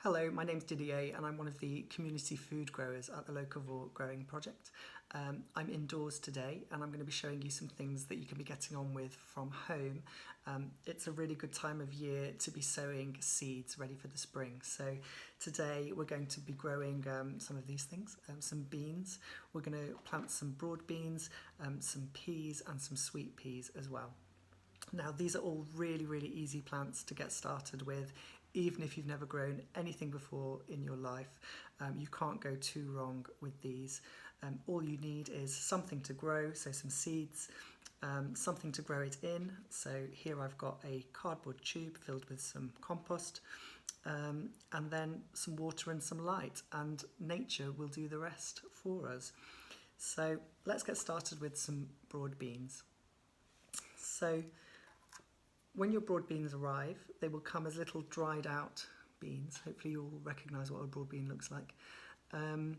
Hello, my name's Didier and I'm one of the community food growers at the Locavore Growing project. I'm indoors today and I'm going to be showing you some things that you can be getting on with from home. It's a really good time of year to be sowing seeds ready for the spring. So today we're going to be growing some of these things, some beans. We're going to plant some broad beans, some peas and some sweet peas as well. Now these are all really easy plants to get started with. Even if you've never grown anything before in your life, you can't go too wrong with these. All you need is something to grow, so some seeds, something to grow it in. So here I've got a cardboard tube filled with some compost, and then some water and some light, and nature will do the rest for us. So let's get started with some broad beans. So when your broad beans arrive, they will come as little dried out beans. Hopefully you'll recognise what a broad bean looks like. And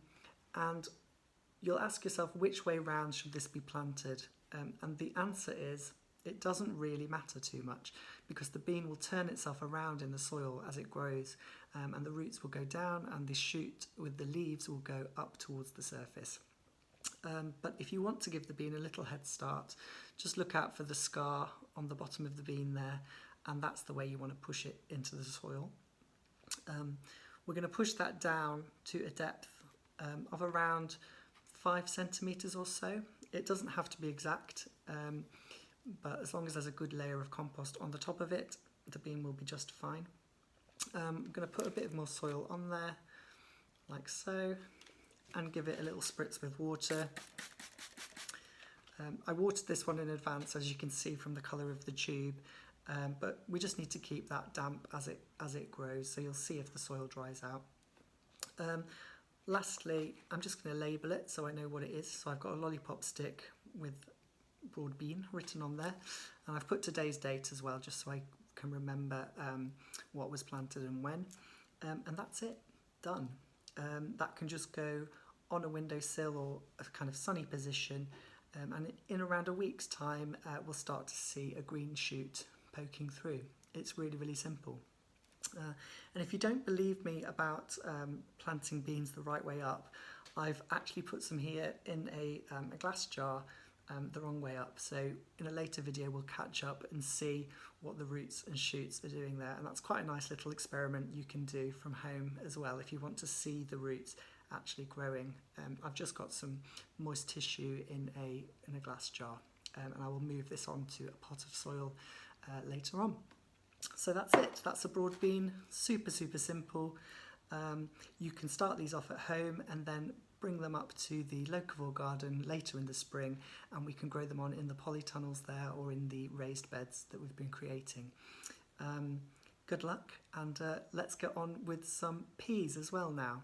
you'll ask yourself, which way round should this be planted? And the answer is, it doesn't really matter too much, because the bean will turn itself around in the soil as it grows, and the roots will go down and the shoot with the leaves will go up towards the surface. But if you want to give the bean a little head start, just look out for the scar on the bottom of the bean there, and that's the way you want to push it into the soil. We're going to push that down to a depth of around 5 centimetres or so. It doesn't have to be exact, but as long as there's a good layer of compost on the top of it, the bean will be just fine. I'm going to put a bit more soil on there, like so, and give it a little spritz with water. I watered this one in advance, as you can see from the colour of the tube, but we just need to keep that damp as it grows, so you'll see if the soil dries out. Lastly, I'm just going to label it so I know what it is. So I've got a lollipop stick with broad bean written on there, and I've put today's date as well, just so I can remember what was planted and when. And that's it, done. That can just go on a windowsill or a kind of sunny position, and in around a week's time we'll start to see a green shoot poking through. It's really simple. And if you don't believe me about planting beans the right way up, I've actually put some here in a glass jar the wrong way up. So in a later video we'll catch up and see what the roots and shoots are doing there, and that's quite a nice little experiment you can do from home as well if you want to see the roots actually growing. I've just got some moist tissue in a glass jar, and I will move this onto a pot of soil later on. So that's it, that's a broad bean, super simple. You can start these off at home and then bring them up to the Locavore Garden later in the spring, and we can grow them on in the polytunnels there or in the raised beds that we've been creating. Good luck, and let's get on with some peas as well now.